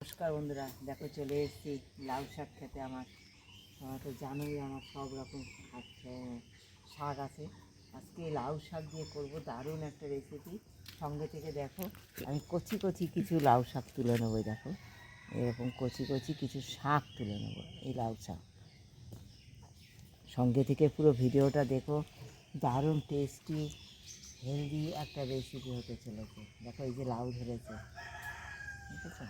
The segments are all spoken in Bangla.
নমস্কার বন্ধুরা, দেখো চলে এসেছি লাউ শাক খেতে। আমার তো জানোই আমার সব রকম শাক আছে। আজকে লাউ শাক দিয়ে করব দারুণ একটা রেসিপি। সঙ্গে থেকে দেখো আমি কচি কচি কিছু লাউ শাক তুলে নেবো। দেখো এরকম কচি কচি কিছু শাক তুলে নেবো, এই লাউ শাক। সঙ্গে থেকে পুরো ভিডিওটা দেখো, দারুণ টেস্টি হেলদি একটা রেসিপি হতে চলেছে। দেখো এই যে লাউ ধরেছে, ঠিক আছে।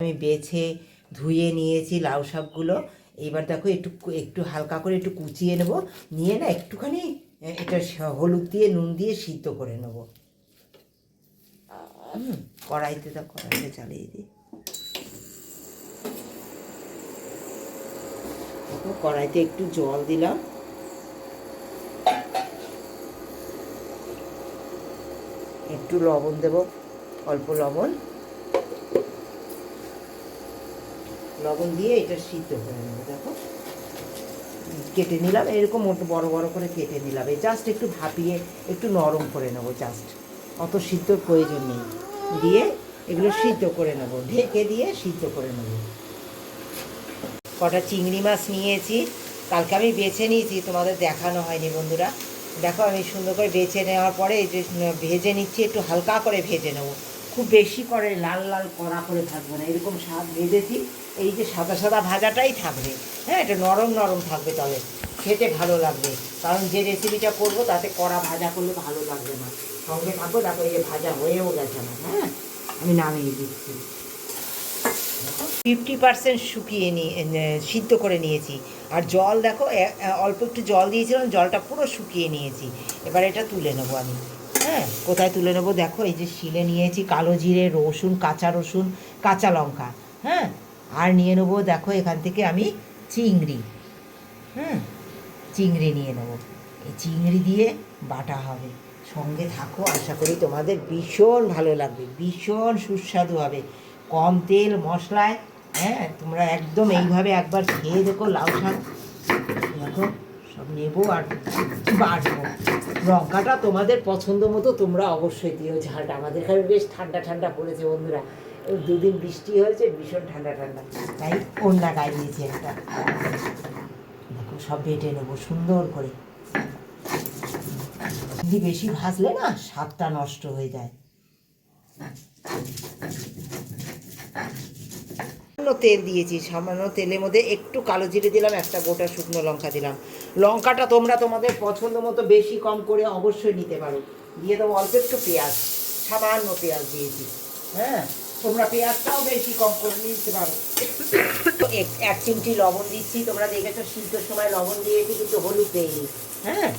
আমি বেছে ধুয়ে নিয়েছি লাউ শাকগুলো। এইবার দেখো একটু একটু হালকা করে একটু কুচিয়ে নেব, নিয়ে না একটুখানি এটা হলুদ দিয়ে নুন দিয়ে সিদ্ধ করে নেব। কড়াইতে চালিয়ে দিই। দেখো কড়াইতে একটু জল দিলাম, একটু লবণ দেব, অল্প লবণ দিয়ে এটা সিদ্ধ করে নেব। দেখো কেটে নিলাম, এরকম বড় বড় করে কেটে নিলাম। এই জাস্ট একটু ভাপিয়ে একটু নরম করে নেবো, জাস্ট অত সিদ্ধর প্রয়োজন নেই। দিয়ে এগুলো সিদ্ধ করে নেব, ঢেকে দিয়ে সিদ্ধ করে নেব। কটা চিংড়ি মাছ নিয়েছি, কালকে আমি বেছে নিয়েছি, তোমাদের দেখানো হয়নি বন্ধুরা। দেখো আমি সুন্দর করে বেছে নেওয়ার পরে এই যে ভেজে নিচ্ছি, একটু হালকা করে ভেজে নেব, খুব বেশি করে লাল লাল কড়া করে থাকবে না। এরকম স্বাদ ভেজেছি, এই যে সাদা সাদা ভাজাটাই থাকবে। হ্যাঁ, এটা নরম নরম থাকবে, তবে খেতে ভালো লাগবে। কারণ যে রেসিপিটা করবো তাতে কড়া ভাজা করলে ভালো লাগবে না। সঙ্গে থাকবো। দেখো এই যে ভাজা হয়েও গেছে আমার। হ্যাঁ, আমি নামিয়ে দিচ্ছি। 50% শুকিয়ে সিদ্ধ করে নিয়েছি। আর জল দেখো অল্প একটু জল দিয়েছিলাম, জলটা পুরো শুকিয়ে নিয়েছি। এবার এটা তুলে নেবো আমি। হ্যাঁ, কোথায় তুলে নেবো দেখো, এই যে শিলে নিয়েছি কালো জিরে, রসুন, কাঁচা লঙ্কা। হ্যাঁ, আর নিয়ে নেবো দেখো এখান থেকে আমি চিংড়ি। হ্যাঁ, চিংড়ি নিয়ে নেবো। এই চিংড়ি দিয়ে বাটা হবে। সঙ্গে থাকো, আশা করি তোমাদের ভীষণ ভালো লাগবে, ভীষণ সুস্বাদু হবে, কম তেল মশলায়। হ্যাঁ, তোমরা একদম এইভাবে একবার খেয়ে দেখো লাউ শাক। দেখো সব নেবো আর বাটবো। লঙ্কাটা তোমাদের পছন্দ মতো তোমরা অবশ্যই দিও ঝালটা। আমাদের এখানে বেশ ঠান্ডা ঠান্ডা পড়েছে বন্ধুরা, দুদিন বৃষ্টি হয়েছে, ভীষণ ঠান্ডা ঠান্ডা, তাই ওড়না গায়ে দিয়েছি একটা। দেখো সব বেটে নেবো সুন্দর করে। বেশি ভাজলে না স্বাদটা নষ্ট হয়ে যায়। তেল দিয়েছি, সামান্য তেলের মধ্যে একটু কালো জিরে দিলাম, একটা গোটা শুকনো লঙ্কা দিলাম। লঙ্কাটা তোমরা তোমাদের পছন্দ মতো বেশি কম করে অবশ্যই নিতে পারো। দিয়ে দেবো অল্প একটু পেঁয়াজ, সামান্য পেঁয়াজ দিয়েছি। হ্যাঁ, তোমরা পেঁয়াজটাও বেশি কম করে নিতে পারো। এক চিমটি লবণ দিচ্ছি, তোমরা দেখেছো সিদ্ধর সময় লবণ দিয়েছি, কিন্তু হলুদ দেয়নি। হ্যাঁ,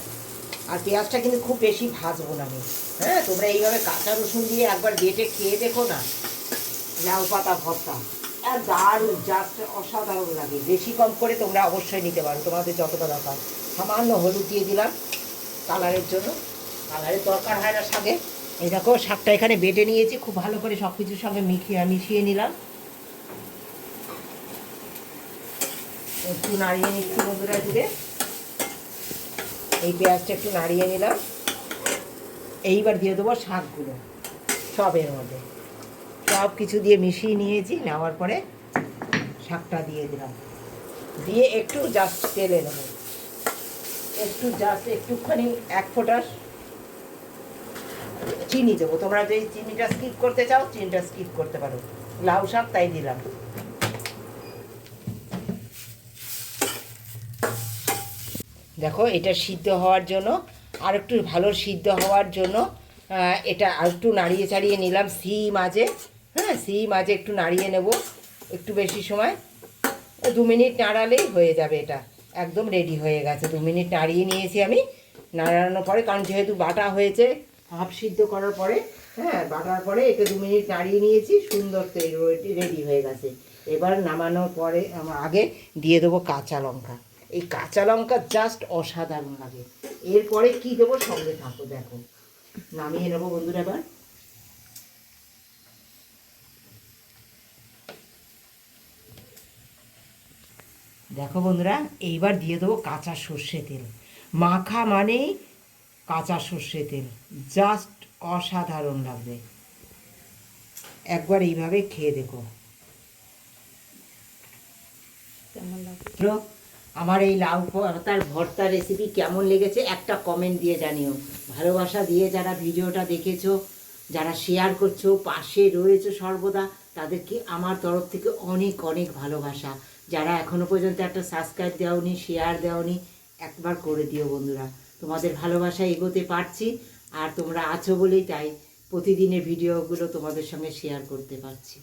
আর পেঁয়াজটা কিন্তু খুব বেশি ভাজবো না আমি। হ্যাঁ, তোমরা এইভাবে কাঁচা রসুন দিয়ে একবার বেটে খেয়ে দেখো না, লাউ পাতা ভর্তা আর দারুণ, জাস্ট অসাধারণ লাগে। বেশি কম করে তোমরা অবশ্যই নিতে পারো, তোমাদের যতটা দরকার। সামান্য হলুদ দিয়ে দিলাম কালারের জন্য, কালারের দরকার হয় না শাকে। এই দেখো শাকটা এখানে বেটে নিয়েছি, খুব ভালো করে সব কিছুর সঙ্গে মিশিয়ে নিলাম। একটু নাড়িয়ে নিচ্ছি বন্ধুরা জুড়ে, এই পেঁয়াজটা একটু নাড়িয়ে নিলাম। এইবার দিয়ে দেবো শাকগুলো সবের মধ্যে, সব কিছু দিয়ে মিশিয়ে নিয়েছি। নেওয়ার পরে শাকটা দিয়ে দিলাম, দিয়ে একটু জাস্ট তেলে নেবো, একটুখানি এক ফোঁটা চিনি দেবো। তোমরা যদি চিনিটা স্কিপ করতে চাও চিনিটা স্কিপ করতে পারো, লাউ শাক তাই দিলাম। দেখো এটা সিদ্ধ হওয়ার জন্য, আর একটু ভালো সিদ্ধ হওয়ার জন্য এটা আর একটু নাড়িয়ে চাড়িয়ে নিলাম সিম আঁচে। হ্যাঁ, সিম আঁচে একটু নাড়িয়ে নেব, একটু বেশি সময়, 2 মিনিট নাড়ালেই হয়ে যাবে। এটা একদম রেডি হয়ে গেছে। 2 মিনিট নাড়িয়ে নিয়েছি আমি। নাড়ানোর পরে, কারণ যেহেতু বাটা হয়েছে হাফ সিদ্ধ করার পরে, হ্যাঁ বাটার পরে এটা 2 মিনিট নাড়িয়ে নিয়েছি, সুন্দর রেডি হয়ে গেছে। এবার নামানোর পরে আগে দিয়ে দেবো কাঁচা লঙ্কা। এই কাঁচা লঙ্কা জাস্ট অসাধারণ লাগে। এরপরে কি দেবো সঙ্গে থাকো, দেখো নামিয়ে নেবো বন্ধুরা। এবার দেখো বন্ধুরা, এইবার দিয়ে দেবো কাঁচা সর্ষে তেল। মাখা মানেই কাঁচা সর্ষে তেল, জাস্ট অসাধারণ লাগবে। একবার এইভাবে খেয়ে দেখো। আমার এই লাউ পাতার ভর্তা রেসিপি কেমন লেগেছে একটা কমেন্ট দিয়ে জানিও। ভালোবাসা দিয়ে যারা ভিডিওটা দেখেছো, যারা শেয়ার করছো, পাশে রয়েছে সর্বদা, তাদেরকে আমার তরফ থেকে অনেক অনেক ভালোবাসা। যারা এখনও পর্যন্ত একটা সাবস্ক্রাইব দেওনি, শেয়ার দেওনি, একবার করে দিও বন্ধুরা। তোমাদের ভালোবাসায় এগোতে পারছি, আর তোমরা আছো বলেই তাই প্রতিদিনের ভিডিওগুলো তোমাদের সঙ্গে শেয়ার করতে পারছি।